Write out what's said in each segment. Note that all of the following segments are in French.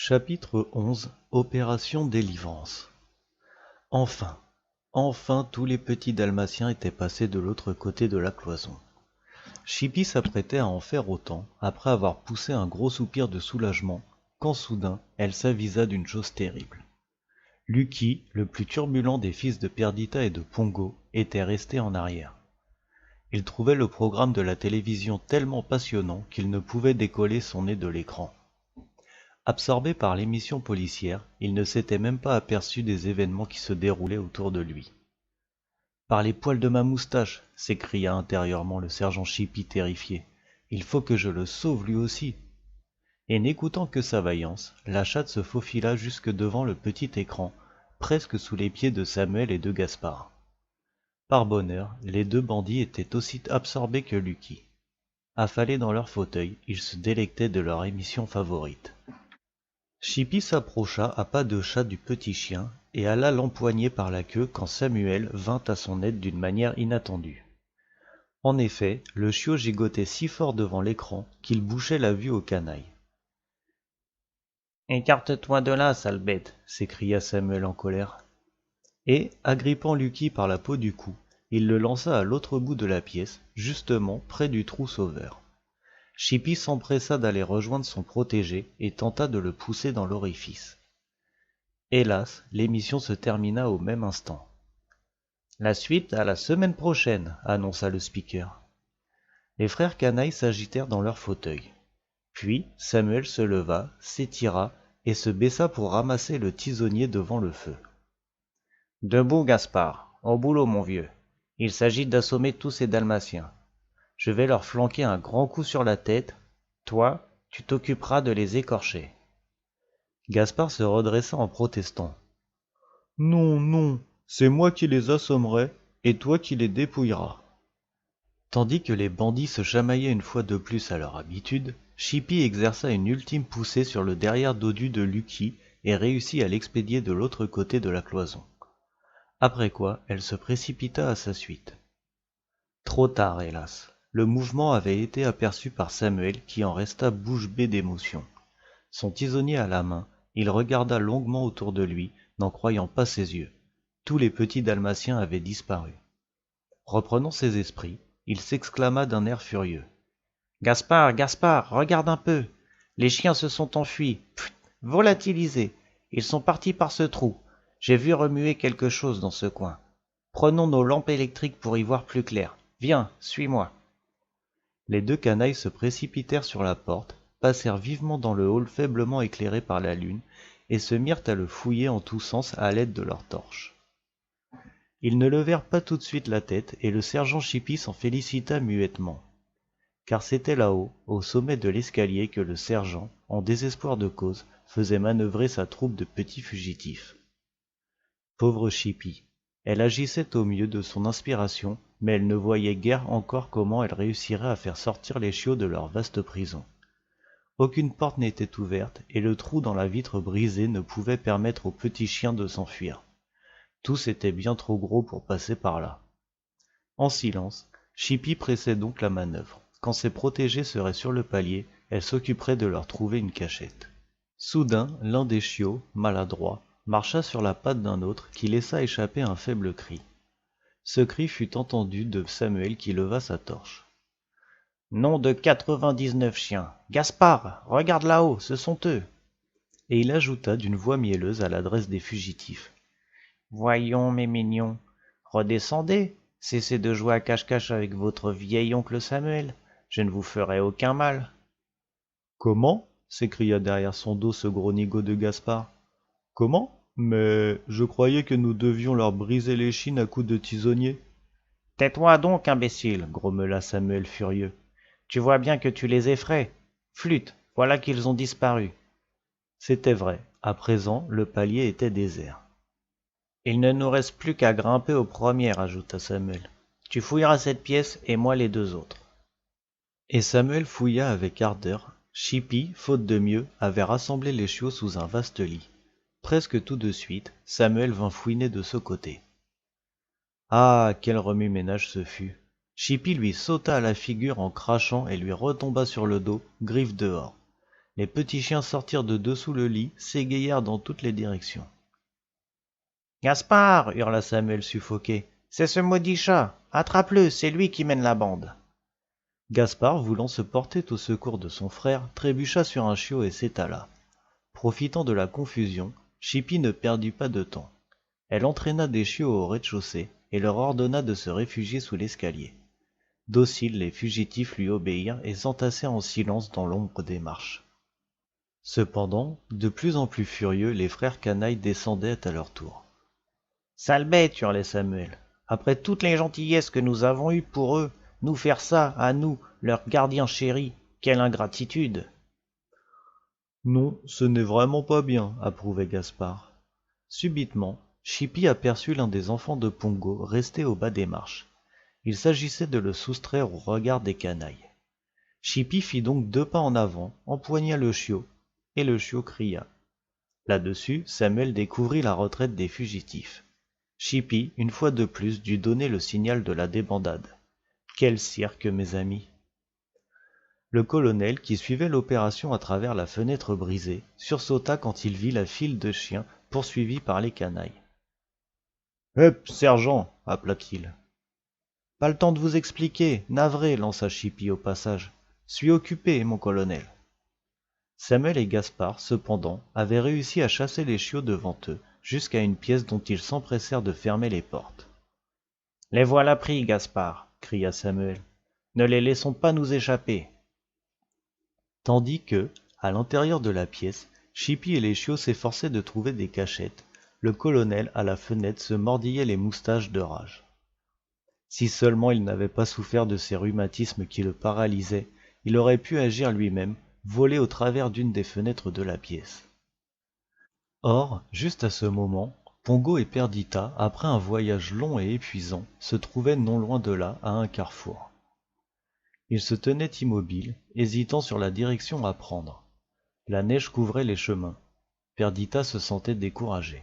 Chapitre 11. Opération délivrance. Enfin tous les petits dalmatiens étaient passés de l'autre côté de la cloison. Chippy s'apprêtait à en faire autant, après avoir poussé un gros soupir de soulagement, quand soudain elle s'avisa d'une chose terrible. Lucky, le plus turbulent des fils de Perdita et de Pongo, était resté en arrière. Il trouvait le programme de la télévision tellement passionnant qu'il ne pouvait décoller son nez de l'écran. Absorbé par l'émission policière, il ne s'était même pas aperçu des événements qui se déroulaient autour de lui. « Par les poils de ma moustache !» s'écria intérieurement le sergent Chippy terrifié. « Il faut que je le sauve lui aussi !» Et n'écoutant que sa vaillance, la chatte se faufila jusque devant le petit écran, presque sous les pieds de Samuel et de Gaspard. Par bonheur, les deux bandits étaient aussi absorbés que Lucky. Affalés dans leur fauteuil, ils se délectaient de leur émission favorite. Chippy s'approcha à pas de chat du petit chien et alla l'empoigner par la queue quand Samuel vint à son aide d'une manière inattendue. En effet, le chiot gigotait si fort devant l'écran qu'il bouchait la vue aux canailles. « Écarte-toi de là, sale bête !» s'écria Samuel en colère. Et, agrippant Lucky par la peau du cou, il le lança à l'autre bout de la pièce, justement près du trou sauveur. Chippy s'empressa d'aller rejoindre son protégé et tenta de le pousser dans l'orifice. Hélas, l'émission se termina au même instant. « La suite à la semaine prochaine », annonça le speaker. Les frères canailles s'agitèrent dans leur fauteuil. Puis Samuel se leva, s'étira et se baissa pour ramasser le tisonnier devant le feu. « Debout, Gaspard, au boulot, mon vieux. Il s'agit d'assommer tous ces dalmatiens. Je vais leur flanquer un grand coup sur la tête. Toi, tu t'occuperas de les écorcher. » Gaspard se redressa en protestant. « Non, non, c'est moi qui les assommerai et toi qui les dépouilleras. » Tandis que les bandits se chamaillaient une fois de plus à leur habitude, Chippy exerça une ultime poussée sur le derrière dodu de Lucky et réussit à l'expédier de l'autre côté de la cloison. Après quoi, elle se précipita à sa suite. Trop tard, hélas. Le mouvement avait été aperçu par Samuel qui en resta bouche bée d'émotion. Son tisonnier à la main, il regarda longuement autour de lui, n'en croyant pas ses yeux. Tous les petits dalmatiens avaient disparu. Reprenant ses esprits, il s'exclama d'un air furieux. « Gaspard, Gaspard, regarde un peu. Les chiens se sont enfuis. Pfft, volatilisés. Ils sont partis par ce trou. J'ai vu remuer quelque chose dans ce coin. Prenons nos lampes électriques pour y voir plus clair. Viens, suis-moi. » Les deux canailles se précipitèrent sur la porte, passèrent vivement dans le hall faiblement éclairé par la lune, et se mirent à le fouiller en tous sens à l'aide de leurs torches. Ils ne levèrent pas tout de suite la tête, et le sergent Chippy s'en félicita muettement. Car c'était là-haut, au sommet de l'escalier, que le sergent, en désespoir de cause, faisait manœuvrer sa troupe de petits fugitifs. Pauvre Chippy, elle agissait au mieux de son inspiration, mais elle ne voyait guère encore comment elle réussirait à faire sortir les chiots de leur vaste prison. Aucune porte n'était ouverte, et le trou dans la vitre brisée ne pouvait permettre aux petits chiens de s'enfuir. Tous étaient bien trop gros pour passer par là. En silence, Chippy pressait donc la manœuvre. Quand ses protégés seraient sur le palier, elle s'occuperait de leur trouver une cachette. Soudain, l'un des chiots, maladroit, marcha sur la patte d'un autre qui laissa échapper un faible cri. Ce cri fut entendu de Samuel qui leva sa torche. « Nom de 99 chiens! Gaspard, regarde là-haut, ce sont eux !» Et il ajouta d'une voix mielleuse à l'adresse des fugitifs. « Voyons, mes mignons, redescendez, cessez de jouer à cache-cache avec votre vieil oncle Samuel, je ne vous ferai aucun mal. »« Comment ?» s'écria derrière son dos ce gros nigaud de Gaspard. « Comment ? Mais je croyais que nous devions leur briser les chines à coups de tisonnier. »« Tais-toi donc, imbécile !» grommela Samuel furieux. « Tu vois bien que tu les effraies. Flûte, voilà qu'ils ont disparu. » C'était vrai, à présent le palier était désert. « Il ne nous reste plus qu'à grimper aux premières, » ajouta Samuel. « Tu fouilleras cette pièce et moi les deux autres. » Et Samuel fouilla avec ardeur. Chippy, faute de mieux, avait rassemblé les chiots sous un vaste lit. Presque tout de suite, Samuel vint fouiner de ce côté. Ah, quel remue-ménage ce fut! Chippy lui sauta à la figure en crachant et lui retomba sur le dos, griffes dehors. Les petits chiens sortirent de dessous le lit, s'égayèrent dans toutes les directions. « Gaspard !» hurla Samuel suffoqué. « C'est ce maudit chat. Attrape-le, c'est lui qui mène la bande. » Gaspard, voulant se porter au secours de son frère, trébucha sur un chiot et s'étala. Profitant de la confusion, Chippy ne perdit pas de temps. Elle entraîna des chiots au rez-de-chaussée et leur ordonna de se réfugier sous l'escalier. Dociles, les fugitifs lui obéirent et s'entassèrent en silence dans l'ombre des marches. Cependant, de plus en plus furieux, les frères canailles descendaient à leur tour. « Sale bête !» hurlait Samuel. « Après toutes les gentillesses que nous avons eues pour eux, nous faire ça, à nous, leurs gardiens chéris, quelle ingratitude !» « Non, ce n'est vraiment pas bien, » approuvait Gaspard. Subitement, Chippy aperçut l'un des enfants de Pongo resté au bas des marches. Il s'agissait de le soustraire au regard des canailles. Chippy fit donc 2 pas en avant, empoigna le chiot, et le chiot cria. Là-dessus, Samuel découvrit la retraite des fugitifs. Chippy, une fois de plus, dut donner le signal de la débandade. Quel cirque, mes amis! Le colonel, qui suivait l'opération à travers la fenêtre brisée, sursauta quand il vit la file de chiens poursuivis par les canailles. « Hup, sergent !» appela-t-il. « Pas le temps de vous expliquer, navré !» lança Chippy au passage. « Suis occupé, mon colonel !» Samuel et Gaspard, cependant, avaient réussi à chasser les chiots devant eux, jusqu'à une pièce dont ils s'empressèrent de fermer les portes. « Les voilà pris, Gaspard !» cria Samuel. « Ne les laissons pas nous échapper !» Tandis que, à l'intérieur de la pièce, Chippy et les chiots s'efforçaient de trouver des cachettes, le colonel, à la fenêtre, se mordillait les moustaches de rage. Si seulement il n'avait pas souffert de ces rhumatismes qui le paralysaient, il aurait pu agir lui-même, voler au travers d'une des fenêtres de la pièce. Or, juste à ce moment, Pongo et Perdita, après un voyage long et épuisant, se trouvaient non loin de là, à un carrefour. Ils se tenaient immobiles, hésitant sur la direction à prendre. La neige couvrait les chemins. Perdita se sentait découragée.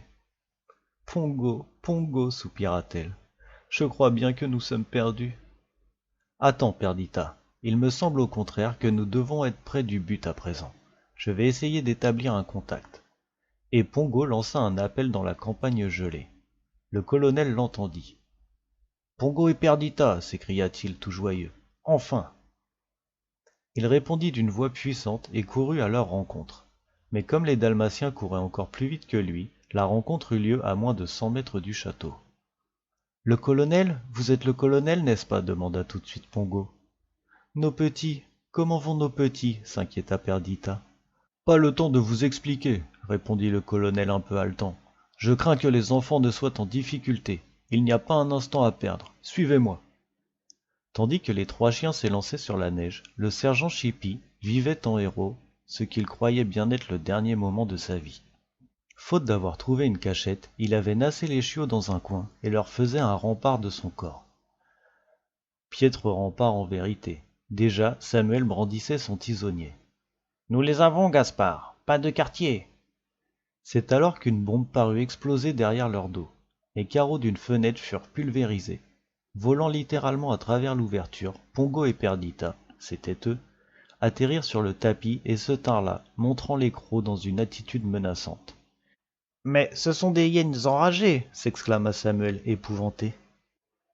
« Pongo, Pongo, soupira-t-elle. Je crois bien que nous sommes perdus. »« Attends, Perdita. Il me semble au contraire que nous devons être près du but à présent. Je vais essayer d'établir un contact. » Et Pongo lança un appel dans la campagne gelée. Le colonel l'entendit. « Pongo et Perdita !» s'écria-t-il tout joyeux. « Enfin !» Il répondit d'une voix puissante et courut à leur rencontre. Mais comme les Dalmatiens couraient encore plus vite que lui, la rencontre eut lieu à moins de 100 mètres du château. « Le colonel ? Vous êtes le colonel, n'est-ce pas » demanda tout de suite Pongo. « Nos petits, comment vont nos petits » s'inquiéta Perdita. « Pas le temps de vous expliquer, » répondit le colonel un peu haletant. « Je crains que les enfants ne soient en difficulté. Il n'y a pas un instant à perdre. Suivez-moi. » Tandis que les 3 chiens s'élançaient sur la neige, le sergent Chippy vivait en héros ce qu'il croyait bien être le dernier moment de sa vie. Faute d'avoir trouvé une cachette, il avait nassé les chiots dans un coin et leur faisait un rempart de son corps. Piètre rempart en vérité. Déjà, Samuel brandissait son tisonnier. « Nous les avons, Gaspard, pas de quartier !» C'est alors qu'une bombe parut exploser derrière leur dos. Les carreaux d'une fenêtre furent pulvérisés. Volant littéralement à travers l'ouverture, Pongo et Perdita, c'étaient eux, atterrirent sur le tapis et se tinrent là, montrant les crocs dans une attitude menaçante. « Mais ce sont des hyènes enragées !» s'exclama Samuel, épouvanté.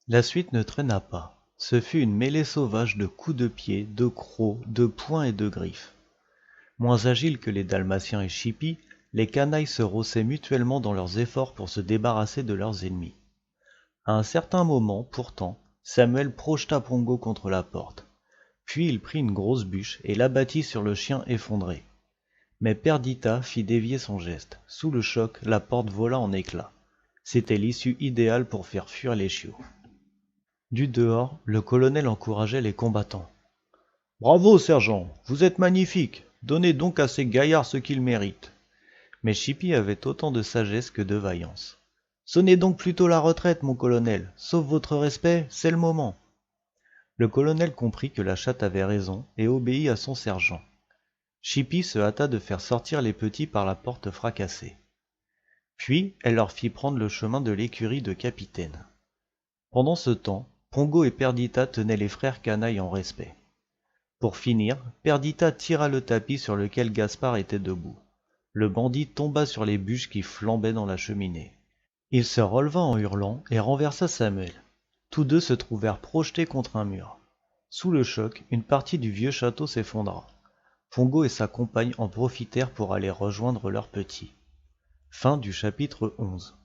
La suite ne traîna pas. Ce fut une mêlée sauvage de coups de pied, de crocs, de poings et de griffes. Moins agiles que les Dalmatiens et Chippy, les canailles se rossaient mutuellement dans leurs efforts pour se débarrasser de leurs ennemis. À un certain moment, pourtant, Samuel projeta Pongo contre la porte. Puis il prit une grosse bûche et l'abattit sur le chien effondré. Mais Perdita fit dévier son geste. Sous le choc, la porte vola en éclats. C'était l'issue idéale pour faire fuir les chiots. Du dehors, le colonel encourageait les combattants. « Bravo, sergent, vous êtes magnifique. Donnez donc à ces gaillards ce qu'ils méritent. » Mais Chippy avait autant de sagesse que de vaillance. « Sonnez donc plutôt la retraite, mon colonel. Sauf votre respect, c'est le moment. » Le colonel comprit que la chatte avait raison et obéit à son sergent. Chippy se hâta de faire sortir les petits par la porte fracassée. Puis elle leur fit prendre le chemin de l'écurie de capitaine. Pendant ce temps, Pongo et Perdita tenaient les frères canailles en respect. Pour finir, Perdita tira le tapis sur lequel Gaspard était debout. Le bandit tomba sur les bûches qui flambaient dans la cheminée. Il se releva en hurlant et renversa Samuel. Tous deux se trouvèrent projetés contre un mur. Sous le choc, une partie du vieux château s'effondra. Pongo et sa compagne en profitèrent pour aller rejoindre leurs petits. Fin du chapitre 11.